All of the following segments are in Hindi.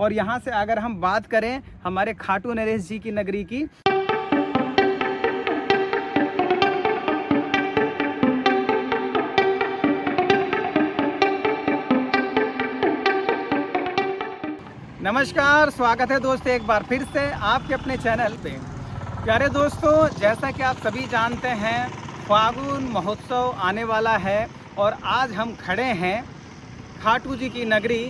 और यहाँ से अगर हम बात करें हमारे खाटू नरेश जी की नगरी की, नमस्कार, स्वागत है दोस्तों एक बार फिर से आपके अपने चैनल पे। प्यारे दोस्तों, जैसा कि आप सभी जानते हैं फागुन महोत्सव आने वाला है और आज हम खड़े हैं खाटू जी की नगरी,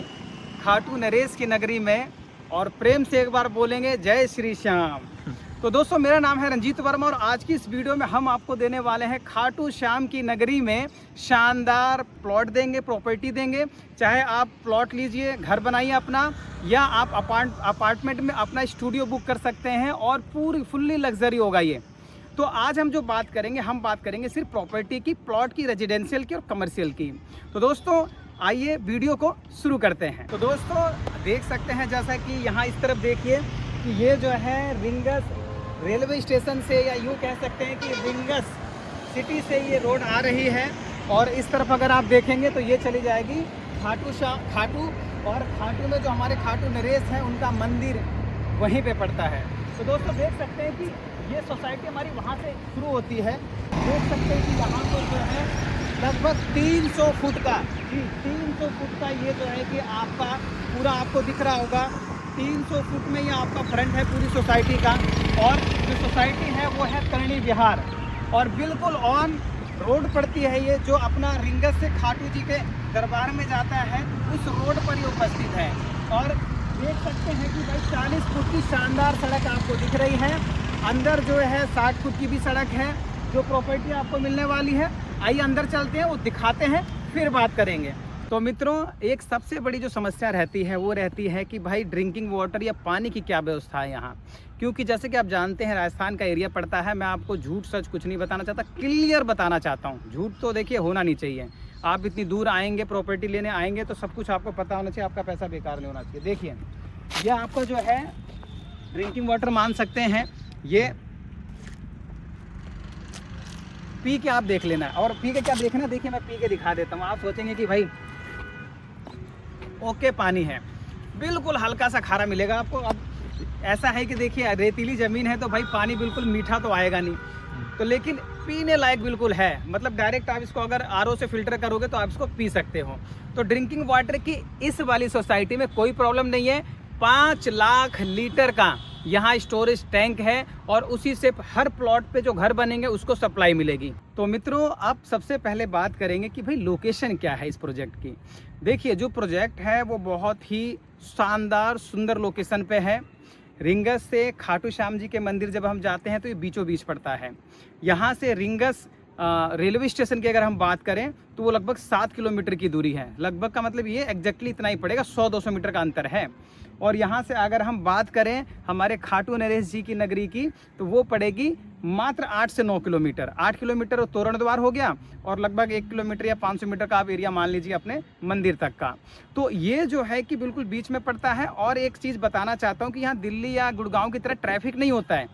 खाटू नरेश की नगरी में, और प्रेम से एक बार बोलेंगे जय श्री श्याम। तो दोस्तों, मेरा नाम है रंजीत वर्मा और आज की इस वीडियो में हम आपको देने वाले हैं खाटू श्याम की नगरी में शानदार प्लॉट देंगे, प्रॉपर्टी देंगे। चाहे आप प्लॉट लीजिए, घर बनाइए अपना, या आप अपार्टमेंट में अपना स्टूडियो बुक कर सकते हैं और पूरी फुल्ली लग्जरी होगा ये। तो आज हम जो बात करेंगे, हम बात करेंगे सिर्फ प्रॉपर्टी की, प्लॉट की, रेजिडेंशियल की और कमर्शियल की। तो दोस्तों आइए वीडियो को शुरू करते हैं। तो दोस्तों देख सकते हैं, जैसा कि यहाँ इस तरफ देखिए कि ये जो है रिंगस रेलवे स्टेशन से, या यूँ कह सकते हैं कि रिंगस सिटी से ये रोड आ रही है, और इस तरफ अगर आप देखेंगे तो ये चली जाएगी खाटू, और खाटू में जो हमारे खाटू नरेश हैं उनका मंदिर वहीं पे पड़ता है। तो दोस्तों देख सकते हैं कि ये सोसाइटी हमारी वहाँ से शुरू होती है। देख सकते हैं कि यहाँ पर जो है लगभग 300 फुट का, जी 300 फुट का ये जो है कि आपका पूरा आपको दिख रहा होगा, 300 फुट में ये आपका फ्रंट है पूरी सोसाइटी का। और जो सोसाइटी है वो है करणी विहार, और बिल्कुल ऑन रोड पड़ती है ये, जो अपना रिंगस से खाटू जी के दरबार में जाता है, उस रोड पर ये उपस्थित है। और देख सकते हैं कि भाई 40 फुट की शानदार सड़क आपको दिख रही है। अंदर जो है 60 फुट की भी सड़क है, जो प्रॉपर्टी आपको मिलने वाली है। आइए अंदर चलते हैं, वो दिखाते हैं, फिर बात करेंगे। तो मित्रों, एक सबसे बड़ी जो समस्या रहती है वो रहती है कि भाई ड्रिंकिंग वाटर या पानी की क्या व्यवस्था है यहाँ। क्योंकि जैसे कि आप जानते हैं राजस्थान का एरिया पड़ता है। मैं आपको झूठ सच कुछ नहीं बताना चाहता, क्लियर बताना चाहता हूँ। झूठ तो देखिए होना नहीं चाहिए। आप इतनी दूर आएंगे, प्रॉपर्टी लेने आएंगे, तो सब कुछ आपको पता होना चाहिए, आपका पैसा बेकार नहीं होना चाहिए। देखिए ये आपका जो है ड्रिंकिंग वाटर मान सकते हैं, ये पी के आप देख लेना। और पी के क्या देखना, देखिए मैं पी के दिखा देता हूँ। आप सोचेंगे कि भाई ओके पानी है, बिल्कुल हल्का सा खारा मिलेगा आपको। अब ऐसा है कि देखिए रेतीली ज़मीन है तो भाई पानी बिल्कुल मीठा तो आएगा नहीं, तो लेकिन पीने लायक बिल्कुल है। मतलब डायरेक्ट आप इसको अगर आरओ से फिल्टर करोगे तो आप इसको पी सकते हो। तो ड्रिंकिंग वाटर की इस वाली सोसाइटी में कोई प्रॉब्लम नहीं है। 5 लाख लीटर का यहाँ स्टोरेज टैंक है, और उसी से हर प्लॉट पे जो घर बनेंगे उसको सप्लाई मिलेगी। तो मित्रों, अब सबसे पहले बात करेंगे कि भाई लोकेशन क्या है इस प्रोजेक्ट की। देखिए जो प्रोजेक्ट है वो बहुत ही शानदार सुंदर लोकेशन पे है। रिंगस से खाटू श्याम जी के मंदिर जब हम जाते हैं तो ये बीचों बीच पड़ता है। यहाँ से रिंगस रेलवे स्टेशन की अगर हम बात करें तो वो लगभग 7 किलोमीटर की दूरी है। लगभग का मतलब ये एग्जैक्टली इतना ही पड़ेगा, 100-200 मीटर का अंतर है। और यहाँ से अगर हम बात करें हमारे खाटू नरेश जी की नगरी की, तो वो पड़ेगी मात्र 8 से 9 किलोमीटर। 8 किलोमीटर तोरण द्वार हो गया, और लगभग 1 किलोमीटर या 500 मीटर का आप एरिया मान लीजिए अपने मंदिर तक का। तो ये जो है कि बिल्कुल बीच में पड़ता है। और एक चीज़ बताना चाहता हूँ कि यहाँ दिल्ली या गुड़गांव की तरह ट्रैफिक नहीं होता है।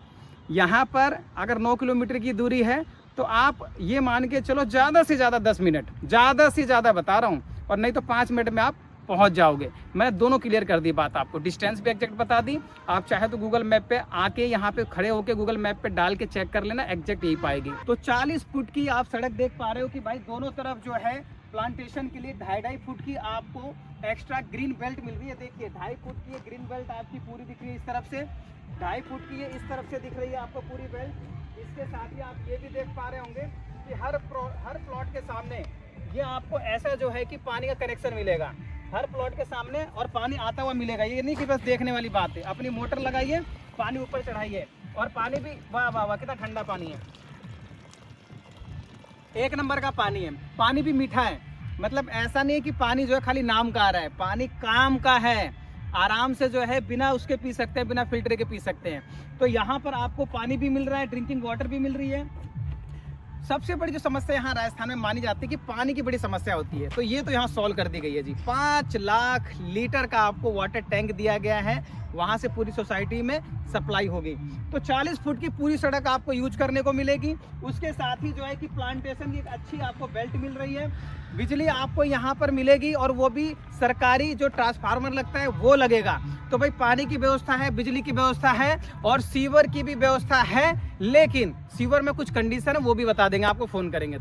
यहाँ पर अगर 9 किलोमीटर की दूरी है तो आप ये मान के चलो ज़्यादा से ज़्यादा 10 मिनट, ज़्यादा से ज़्यादा बता रहा हूँ, और नहीं तो 5 मिनट में आप पहुंच जाओगे। मैं दोनों क्लियर कर दी बात, आपको डिस्टेंस भी एग्जैक्ट बता दी। आप चाहे तो गूगल मैप पे आके यहाँ पे खड़े होके गूगल मैप पे डाल के चेक कर लेना, एग्जैक्ट यही पाएगी। तो 40 फुट की आप सड़क देख पा रहे हो कि भाई दोनों तरफ जो है प्लांटेशन के लिए 2.5 फुट की आपको एक्स्ट्रा ग्रीन बेल्ट मिल रही है। देखिए 2.5 फुट की ग्रीन बेल्ट आपकी पूरी दिख रही है इस तरफ से, 2.5 फुट की इस तरफ से दिख रही है आपको पूरी बेल्ट। इसके साथ ही आप ये भी देख पा रहे होंगे कि हर प्लॉट के सामने ये आपको ऐसा जो है कि पानी का कनेक्शन मिलेगा हर प्लॉट के सामने, और पानी आता हुआ मिलेगा। ये नहीं कि बस देखने वाली बात है। अपनी मोटर लगाइए, पानी ऊपर चढ़ाइए, और पानी भी वाह वाह वाह कितना ठंडा पानी है, एक नंबर का पानी है। पानी भी मीठा है, मतलब ऐसा नहीं है कि पानी जो है खाली नाम का आ रहा है, पानी काम का है। आराम से जो है बिना उसके पी सकते हैं, बिना फिल्टर के पी सकते हैं। तो यहाँ पर आपको पानी भी मिल रहा है, ड्रिंकिंग वाटर भी मिल रही है। सबसे बड़ी जो समस्या यहाँ राजस्थान में मानी जाती है कि पानी की बड़ी समस्या होती है, तो ये तो यहाँ सॉल्व कर दी गई है जी। 5 लाख लीटर का आपको वाटर टैंक दिया गया है, वहाँ से पूरी सोसाइटी में सप्लाई होगी। तो 40 फुट की पूरी सड़क आपको यूज करने को मिलेगी। उसके साथ ही जो है कि प्लांटेशन की एक अच्छी आपको बेल्ट मिल रही है। बिजली आपको यहाँ पर मिलेगी, और वो भी सरकारी जो ट्रांसफार्मर लगता है वो लगेगा। तो भाई पानी की व्यवस्था है, बिजली की व्यवस्था है और सीवर की भी व्यवस्था है, लेकिन सीवर में कुछ कंडीशन है वो भी बता देंगे आपको फ़ोन करेंगे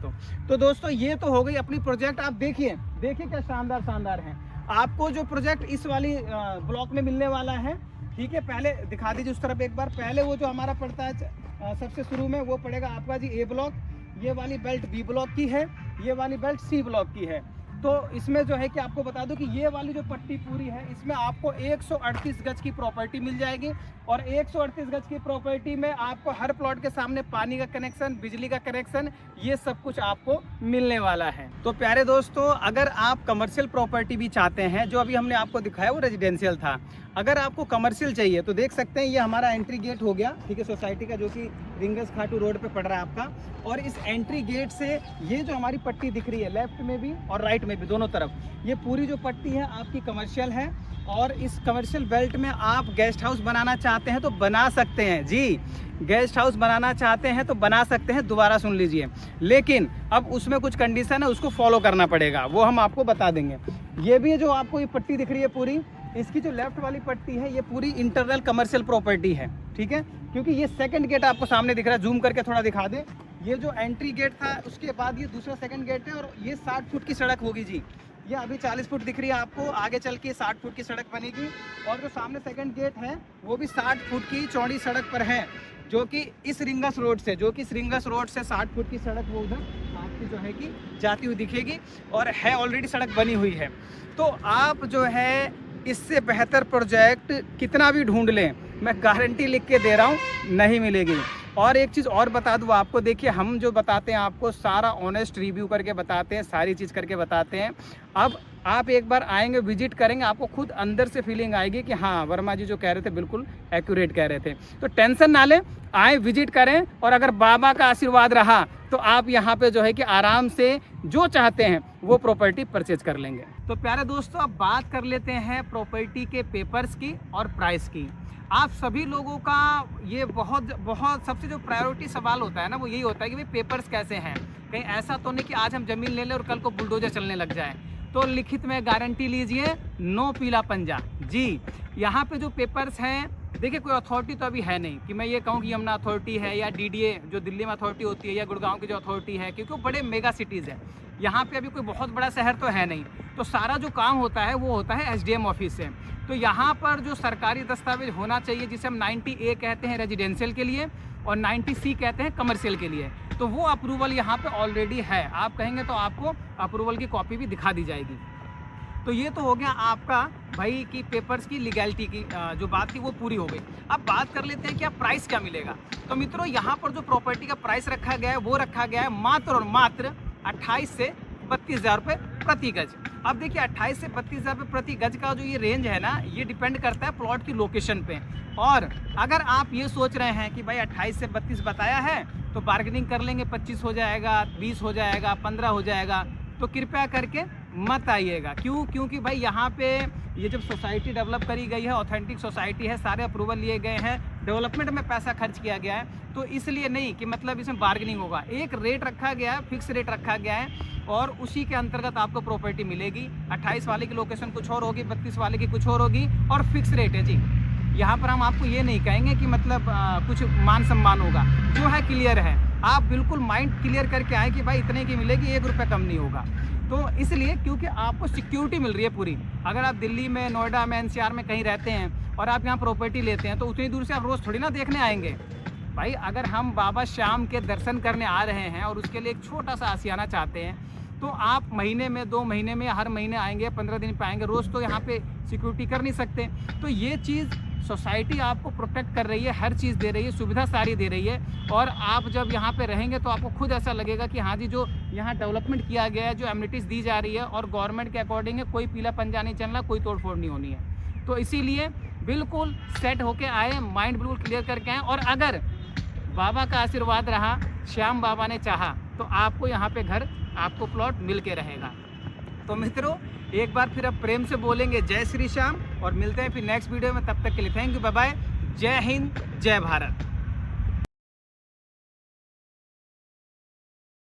तो दोस्तों ये तो हो गई अपनी प्रोजेक्ट। आप देखिए क्या शानदार है। आपको जो प्रोजेक्ट इस वाली ब्लॉक में मिलने वाला है, ठीक है, पहले दिखा दीजिए उस तरफ एक बार। पहले वो जो हमारा पड़ता है सबसे शुरू में वो पड़ेगा आपका जी ए ब्लॉक, ये वाली बेल्ट बी ब्लॉक की है, ये वाली बेल्ट सी ब्लॉक की है। तो इसमें जो है कि आपको बता दूं कि ये वाली जो पट्टी पूरी है इसमें आपको 138 गज की प्रॉपर्टी मिल जाएगी और 138 गज की प्रॉपर्टी में आपको हर प्लॉट के सामने पानी का कनेक्शन, बिजली का कनेक्शन, ये सब कुछ आपको मिलने वाला है। तो प्यारे दोस्तों, अगर आप कमर्शियल प्रॉपर्टी भी चाहते हैं, जो अभी हमने आपको दिखाया वो रेजिडेंशियल था, अगर आपको कमर्शियल चाहिए तो देख सकते हैं ये हमारा एंट्री गेट हो गया, ठीक है, सोसाइटी का, जो कि रिंगस खाटू रोड पे पड़ रहा है आपका। और इस एंट्री गेट से ये जो हमारी पट्टी दिख रही है लेफ्ट में भी और राइट में भी, दोनों तरफ, ये पूरी जो पट्टी है आपकी कमर्शियल है। और इस कमर्शियल बेल्ट में आप गेस्ट हाउस बनाना चाहते हैं तो बना सकते हैं जी, गेस्ट हाउस बनाना चाहते हैं तो बना सकते हैं, दोबारा सुन लीजिए। लेकिन अब उसमें कुछ कंडीशन है, उसको फॉलो करना पड़ेगा, वो हम आपको बता देंगे। ये भी जो आपको ये पट्टी दिख रही है पूरी, इसकी जो लेफ्ट वाली पट्टी है ये पूरी इंटरनल कमर्शियल प्रॉपर्टी है, ठीक है, क्योंकि ये सेकंड गेट आपको सामने दिख रहा है, जूम करके थोड़ा दिखा दे। ये जो एंट्री गेट था उसके बाद ये दूसरा सेकंड गेट है और ये 60 फुट की सड़क होगी जी। ये अभी 40 फुट दिख रही है आपको, आगे चल के 60 फुट की सड़क बनेगी। और जो सामने सेकंड गेट है वो भी 60 फुट की चौड़ी सड़क पर है, जो कि इस रिंगस रोड से 60 फुट की सड़क वो उधर आपकी जो है कि जाती हुई दिखेगी और है ऑलरेडी सड़क बनी हुई है। तो आप जो है इससे बेहतर प्रोजेक्ट कितना भी ढूंढ लें, मैं गारंटी लिख के दे रहा हूँ नहीं मिलेगी। और एक चीज़ और बता दूँ आपको, देखिए हम जो बताते हैं आपको सारा ऑनेस्ट रिव्यू करके बताते हैं, सारी चीज़ करके बताते हैं। अब आप एक बार आएंगे, विजिट करेंगे, आपको खुद अंदर से फीलिंग आएगी कि हाँ वर्मा जी जो कह रहे थे बिल्कुल एक्यूरेट कह रहे थे। तो टेंशन ना लें, आए विजिट करें और अगर बाबा का आशीर्वाद रहा तो आप यहाँ पे जो है कि आराम से जो चाहते हैं वो प्रॉपर्टी परचेज कर लेंगे। तो प्यारे दोस्तों, अब बात कर लेते हैं प्रॉपर्टी के पेपर्स की और प्राइस की। आप सभी लोगों का ये बहुत सबसे जो प्रायोरिटी सवाल होता है ना, वो यही होता है कि भाई पेपर्स कैसे हैं, कहीं ऐसा तो नहीं कि आज हम ज़मीन ले लें और कल को बुलडोजर चलने लग जाए। तो लिखित में गारंटी लीजिए, नो पीला पंजा जी। यहाँ पे जो पेपर्स हैं, देखिए कोई अथॉरिटी तो अभी है नहीं कि मैं ये कहूँ कि यमुना अथॉरिटी है या डीडीए जो दिल्ली में अथॉरिटी होती है या गुड़गांव की जो अथॉरिटी है, क्योंकि वो बड़े मेगा सिटीज़ है। यहाँ पे अभी कोई बहुत बड़ा शहर तो है नहीं, तो सारा जो काम होता है वो होता है एसडीएम ऑफिस से। तो यहाँ पर जो सरकारी दस्तावेज होना चाहिए, जिसे हम 90A कहते हैं रेजिडेंशियल के लिए और 90C कहते हैं कमर्शियल के लिए, तो वो अप्रूवल यहाँ पे ऑलरेडी है। आप कहेंगे तो आपको अप्रूवल की कॉपी भी दिखा दी जाएगी। तो ये तो हो गया आपका भाई की पेपर्स की लीगैलिटी की जो बात थी वो पूरी हो गई। अब बात कर लेते हैं कि अब प्राइस क्या मिलेगा। तो मित्रों, यहाँ पर जो प्रॉपर्टी का प्राइस रखा गया है वो रखा गया है मात्र और मात्र 28 से 32 हज़ार रुपये प्रति गज। अब देखिए 28 से 32 हज़ार रुपये प्रति गज का जो ये रेंज है ना, ये डिपेंड करता है प्लॉट की लोकेशन पे। और अगर आप ये सोच रहे हैं कि भाई 28 से 32 बताया है तो बार्गेनिंग कर लेंगे, 25 हो जाएगा, 20 हो जाएगा, 15 हो जाएगा, तो कृपया करके मत आइएगा। क्योंकि भाई यहाँ पे ये जब सोसाइटी डेवलप करी गई है, ऑथेंटिक सोसाइटी है, सारे अप्रूवल लिए गए हैं, डेवलपमेंट में पैसा खर्च किया गया है, तो इसलिए नहीं कि मतलब इसमें बार्गेनिंग होगा। एक रेट रखा गया है, फिक्स रेट रखा गया है और उसी के अंतर्गत आपको प्रॉपर्टी मिलेगी। 28 वाले की लोकेशन कुछ और होगी, 32 वाले की कुछ और होगी और फिक्स रेट है जी। यहाँ पर हम आपको ये नहीं कहेंगे कि मतलब कुछ मान सम्मान होगा, जो है क्लियर है। आप बिल्कुल माइंड क्लियर करके आए कि भाई इतने की मिलेगी, 1 रुपये कम नहीं होगा। तो इसलिए क्योंकि आपको सिक्योरिटी मिल रही है पूरी। अगर आप दिल्ली में, नोएडा में, एनसीआर में कहीं रहते हैं और आप यहाँ प्रॉपर्टी लेते हैं तो उतनी दूर से आप रोज़ थोड़ी ना देखने आएंगे। भाई अगर हम बाबा श्याम के दर्शन करने आ रहे हैं और उसके लिए एक छोटा सा आशियाना चाहते हैं, तो आप महीने में, 2 महीने में, हर महीने आएंगे, 15 दिन पे आएंगे, रोज़ तो यहाँ पे सिक्योरिटी कर नहीं सकते। तो ये चीज़ सोसाइटी आपको प्रोटेक्ट कर रही है, हर चीज़ दे रही है, सुविधा सारी दे रही है। और आप जब यहाँ पे रहेंगे तो आपको खुद ऐसा लगेगा कि हाँ जी, जो यहाँ डेवलपमेंट किया गया है, जो एमिनिटीज़ दी जा रही है और गवर्नमेंट के अकॉर्डिंग है, कोई पीला पंजा नहीं चलना, कोई तोड़ फोड़ नहीं होनी है। तो इसीलिए बिल्कुल सेट होके आए, माइंड बिल्कुल क्लियर करके आए। और अगर बाबा का आशीर्वाद रहा, श्याम बाबा ने चाहा, तो आपको यहाँ पे घर, आपको प्लॉट मिल के रहेगा। तो मित्रों, एक बार फिर अब प्रेम से बोलेंगे जय श्री श्याम और मिलते हैं फिर नेक्स्ट वीडियो में। तब तक के लिए थैंक यू, बाय बाय, जय हिंद, जय भारत।